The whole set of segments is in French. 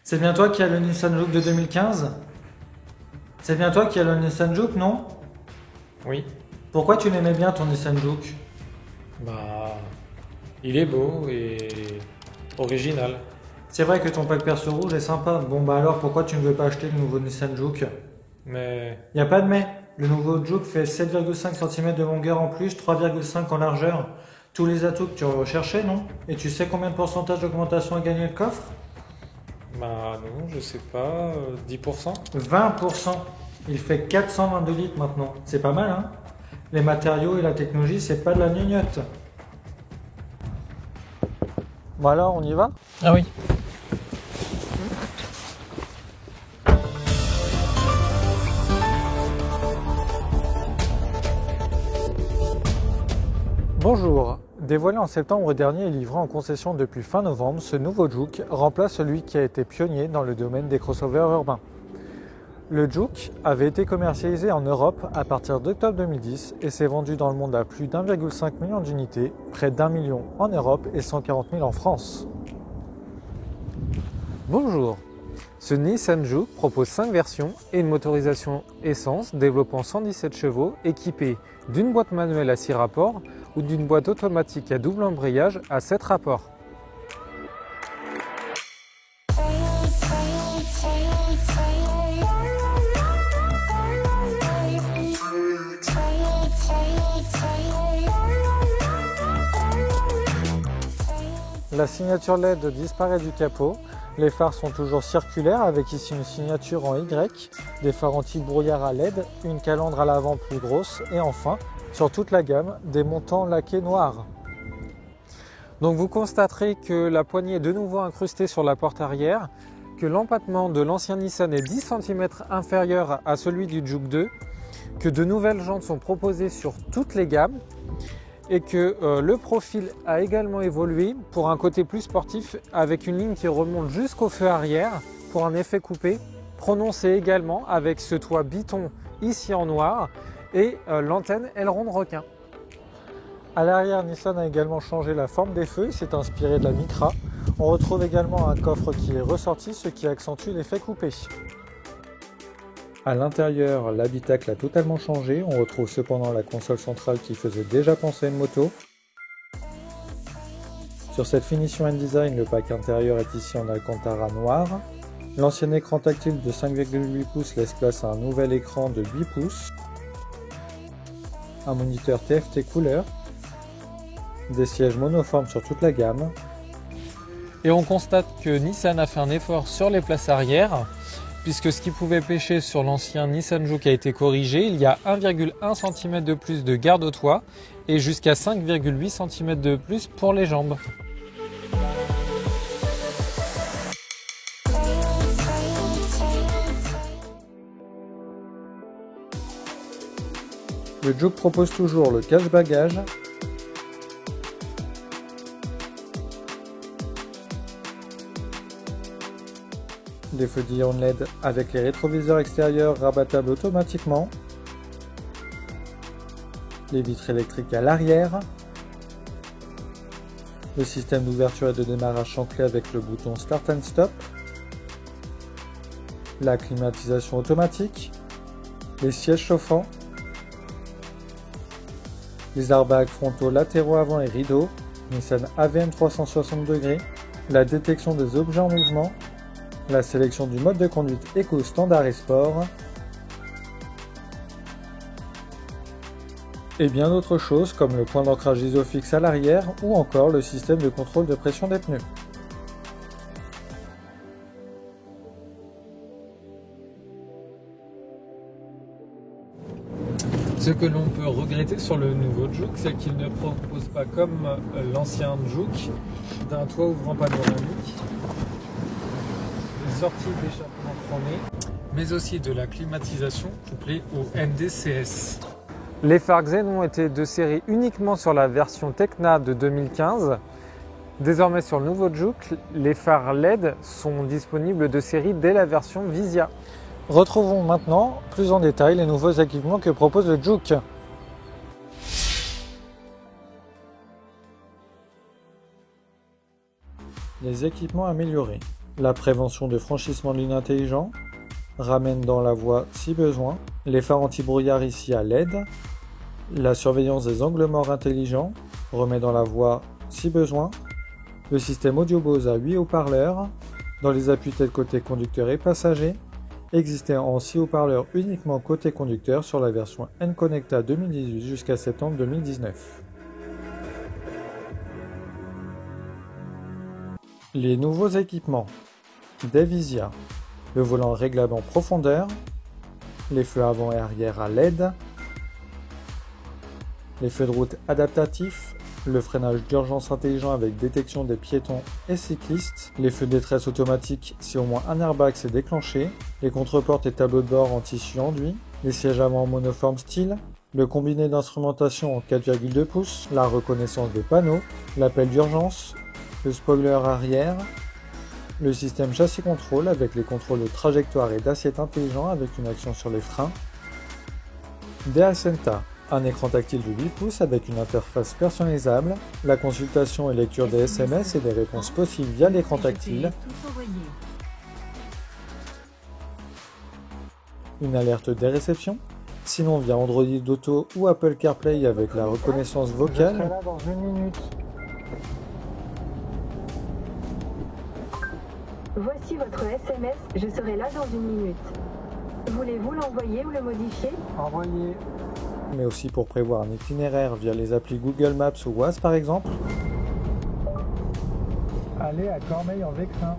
C'est bien toi qui as le Nissan Juke de 2015? C'est bien toi qui as le Nissan Juke, non? Oui, Pourquoi tu l'aimais bien ton Nissan Juke? bah, il est beau et original. C'est vrai que ton pack perce rouge est sympa. Bon bah alors pourquoi tu ne veux pas acheter le nouveau Nissan Juke? Mais Y a pas de mais. Le nouveau Juke fait 7,5 cm de longueur en plus, 3,5 en largeur. Tous les atouts que tu recherchais, non? Et tu sais combien de pourcentage d'augmentation a gagné le coffre? bah non, je sais pas, 10%. 20%. Il fait 422 litres maintenant. C'est pas mal, hein? Les matériaux et la technologie, c'est pas de la gnognotte. Bon alors, on y va? Ah oui. Bonjour. Dévoilé en septembre dernier et livré en concession depuis fin novembre, ce nouveau Juke remplace celui qui a été pionnier dans le domaine des crossovers urbains. Le Juke avait été commercialisé en Europe à partir d'octobre 2010 et s'est vendu dans le monde à plus d'1,5 million d'unités, près d'1 million en Europe et 140 000 en France. Bonjour. Ce Nissan Juke propose 5 versions et une motorisation essence développant 117 chevaux équipée d'une boîte manuelle à 6 rapports ou d'une boîte automatique à double embrayage à 7 rapports. La signature LED disparaît du capot. Les phares sont toujours circulaires avec ici une signature en Y, des phares anti-brouillard à LED, une calandre à l'avant plus grosse et enfin, sur toute la gamme, des montants laqués noirs. Donc vous constaterez que la poignée est de nouveau incrustée sur la porte arrière, que l'empattement de l'ancien Nissan est 10 cm inférieur à celui du Juke 2, que de nouvelles jantes sont proposées sur toutes les gammes, et que le profil a également évolué pour un côté plus sportif avec une ligne qui remonte jusqu'au feu arrière pour un effet coupé, prononcé également avec ce toit biton ici en noir et l'antenne aileron de requin. À l'arrière, Nissan a également changé la forme des feux, s'est inspiré de la Micra. On retrouve également un coffre qui est ressorti, ce qui accentue l'effet coupé. À l'intérieur, l'habitacle a totalement changé. On retrouve cependant la console centrale qui faisait déjà penser à une moto. Sur cette finition N-Design, le pack intérieur est ici en alcantara noir. L'ancien écran tactile de 5,8 pouces laisse place à un nouvel écran de 8 pouces. Un moniteur TFT couleur. Des sièges monoformes sur toute la gamme. Et on constate que Nissan a fait un effort sur les places arrière, puisque ce qui pouvait pêcher sur l'ancien Nissan Juke a été corrigé. Il y a 1,1 cm de plus de garde au toit et jusqu'à 5,8 cm de plus pour les jambes. Le Juke propose toujours le cache-bagages, des feux d'ion LED avec les rétroviseurs extérieurs rabattables automatiquement, les vitres électriques à l'arrière, le système d'ouverture et de démarrage sans clé avec le bouton Start and Stop, la climatisation automatique, les sièges chauffants, les airbags frontaux latéraux avant et rideaux, Nissan AVM 360 degrés, la détection des objets en mouvement, la sélection du mode de conduite éco, standard et sport, et bien d'autres choses comme le point d'ancrage isofix à l'arrière ou encore le système de contrôle de pression des pneus. Ce que l'on peut regretter sur le nouveau Juke, c'est qu'il ne propose pas comme l'ancien Juke d'un toit ouvrant panoramique, des sorties d'échappement chromées, mais aussi de la climatisation couplée au NDCS. Les phares Xenon étaient de série uniquement sur la version Tecna de 2015. Désormais sur le nouveau Juke, les phares LED sont disponibles de série dès la version Visia. Retrouvons maintenant plus en détail les nouveaux équipements que propose le Juke. Les équipements améliorés. la prévention de franchissement de lignes intelligents, ramène dans la voie si besoin, les phares anti-brouillard ici à LED, la surveillance des angles morts intelligents, remet dans la voie si besoin, le système audio Bose à 8 haut-parleurs, dans les appuis-têtes côté conducteur et passager, existait en 6 haut-parleurs uniquement côté conducteur sur la version N-Connecta 2018 jusqu'à septembre 2019. Les nouveaux équipements: Devisia, le volant réglable en profondeur, les feux avant et arrière à LED, les feux de route adaptatifs, le freinage d'urgence intelligent avec détection des piétons et cyclistes, les feux de détresse automatiques si au moins un airbag s'est déclenché, les contreportes et tableaux de bord en tissu enduit, les sièges avant en monoforme style, le combiné d'instrumentation en 4,2 pouces, la reconnaissance des panneaux, l'appel d'urgence, le spoiler arrière, le système châssis contrôle avec les contrôles de trajectoire et d'assiette intelligents avec une action sur les freins, DeaCenta, un écran tactile de 8 pouces avec une interface personnalisable, la consultation et lecture des SMS et des réponses possibles via l'écran tactile, une alerte des réceptions, sinon via Android Auto ou Apple CarPlay avec la reconnaissance vocale. Je serai là dans 1 minute. Voici votre SMS, je serai là dans 1 minute. Voulez-vous l'envoyer ou le modifier? Envoyez. Mais aussi pour prévoir un itinéraire via les applis Google Maps ou Waze par exemple. Allez à Cormeilles-en-Vexin.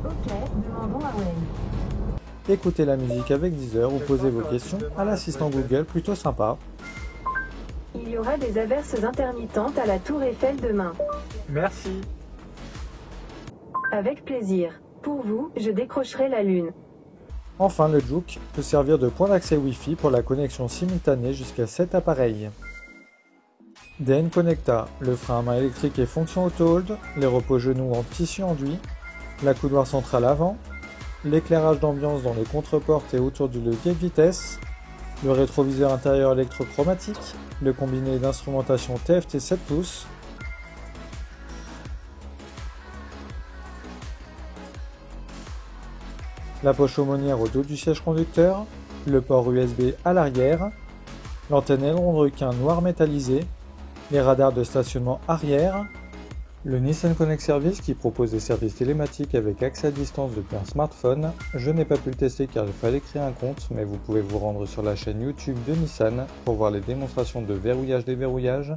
Ok, demandons à Wayne. Écoutez la musique avec Deezer ou posez vos questions à l'assistant Google, plutôt sympa. Il y aura des averses intermittentes à la Tour Eiffel demain. Merci. Avec plaisir. Pour vous, je décrocherai la lune. Enfin, le Juke peut servir de point d'accès Wi-Fi pour la connexion simultanée jusqu'à 7 appareils. Des N-Connecta, le frein à main électrique et fonction auto-hold, les repose-genoux en tissu enduit, la coudoir centrale avant, l'éclairage d'ambiance dans les contreportes et autour du levier de vitesse, le rétroviseur intérieur électrochromatique, le combiné d'instrumentation TFT 7 pouces, la poche aumônière au dos du siège conducteur, le port USB à l'arrière, l'antenne aileron de requin noir métallisé, les radars de stationnement arrière, le Nissan Connect Service qui propose des services télématiques avec accès à distance depuis un smartphone. Je n'ai pas pu le tester car il fallait créer un compte, mais vous pouvez vous rendre sur la chaîne YouTube de Nissan pour voir les démonstrations de verrouillage-déverrouillage,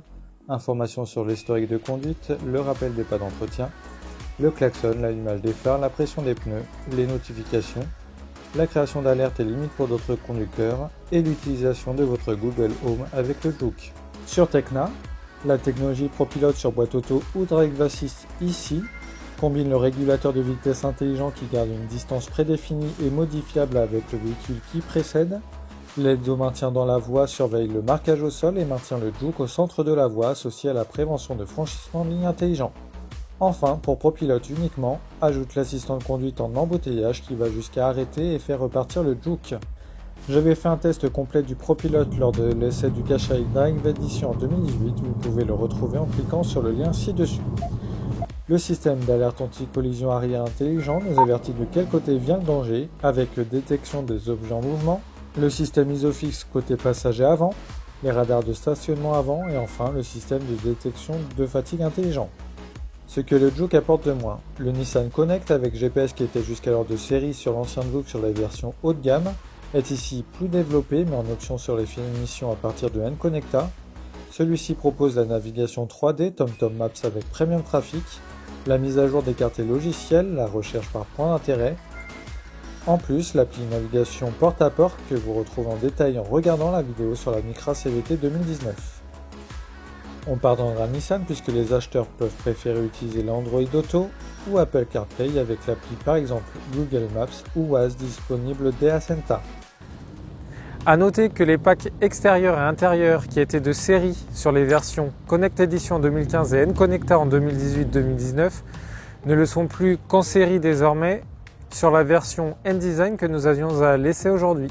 informations sur l'historique de conduite, le rappel des pas d'entretien, le klaxon, l'allumage des phares, la pression des pneus, les notifications, la création d'alertes et limites pour d'autres conducteurs et l'utilisation de votre Google Home avec le Juke. Sur Tecna, la technologie ProPilot sur boîte auto ou Drive Assist ici combine le régulateur de vitesse intelligent qui garde une distance prédéfinie et modifiable avec le véhicule qui précède. L'aide au maintien dans la voie surveille le marquage au sol et maintient le Juke au centre de la voie associé à la prévention de franchissement de ligne intelligent. Enfin, pour ProPilot uniquement, ajoute l'assistant de conduite en embouteillage qui va jusqu'à arrêter et faire repartir le Juke. J'avais fait un test complet du ProPilot lors de l'essai du Qashqai Drive Edition en 2018, vous pouvez le retrouver en cliquant sur le lien ci-dessus. Le système d'alerte anti-collision arrière intelligent nous avertit de quel côté vient le danger, avec détection des objets en mouvement, le système ISOFIX côté passager avant, les radars de stationnement avant et enfin le système de détection de fatigue intelligent. Ce que le Juke apporte de moins, le Nissan Connect avec GPS qui était jusqu'alors de série sur l'ancien Juke sur la version haut de gamme, est ici plus développé mais en option sur les finitions à partir de N-Connecta. Celui-ci propose la navigation 3D TomTom Maps avec Premium Traffic, la mise à jour des cartes et logiciels, la recherche par point d'intérêt. En plus, l'appli navigation porte-à-porte que vous retrouvez en détail en regardant la vidéo sur la Micra CVT 2019. On pardonnera Nissan puisque les acheteurs peuvent préférer utiliser l'Android Auto ou Apple CarPlay avec l'appli par exemple Google Maps ou Waze disponible DeaCenta. A noter que les packs extérieurs et intérieurs qui étaient de série sur les versions Connect Edition en 2015 et N-Connecta en 2018-2019 ne le sont plus qu'en série désormais sur la version N-Design que nous avions à laisser aujourd'hui.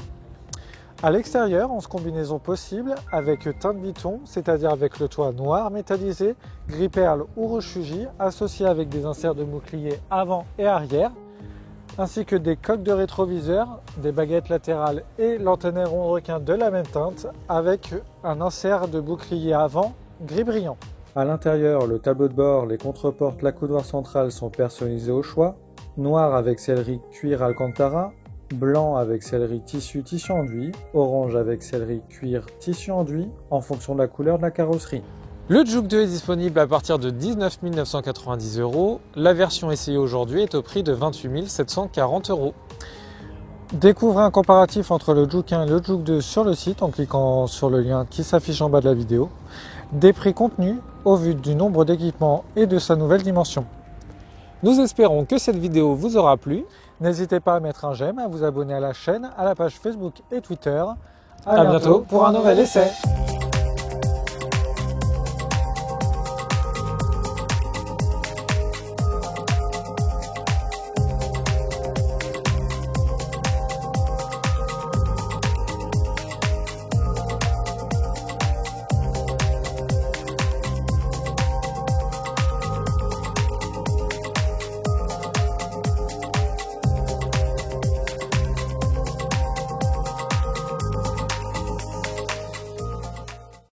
À l'extérieur, 11 combinaisons possibles avec teinte biton, c'est-à-dire avec le toit noir métallisé, gris perle ou rouge fuji, associé avec des inserts de bouclier avant et arrière, ainsi que des coques de rétroviseur, des baguettes latérales et l'antenne rond requin de la même teinte, avec un insert de bouclier avant gris brillant. À l'intérieur, le tableau de bord, les contreportes, la coudoir centrale sont personnalisés au choix, noir avec sellerie cuir alcantara, blanc avec sellerie tissu enduit, orange avec sellerie cuir tissu enduit, en fonction de la couleur de la carrosserie. Le Juke 2 est disponible à partir de 19 990 €. La version essayée aujourd'hui est au prix de 28 740 €. Découvrez un comparatif entre le Juke 1 et le Juke 2 sur le site en cliquant sur le lien qui s'affiche en bas de la vidéo. Des prix contenus au vu du nombre d'équipements et de sa nouvelle dimension. Nous espérons que cette vidéo vous aura plu. N'hésitez pas à mettre un j'aime, à vous abonner à la chaîne, à la page Facebook et Twitter. À bientôt pour un nouvel essai.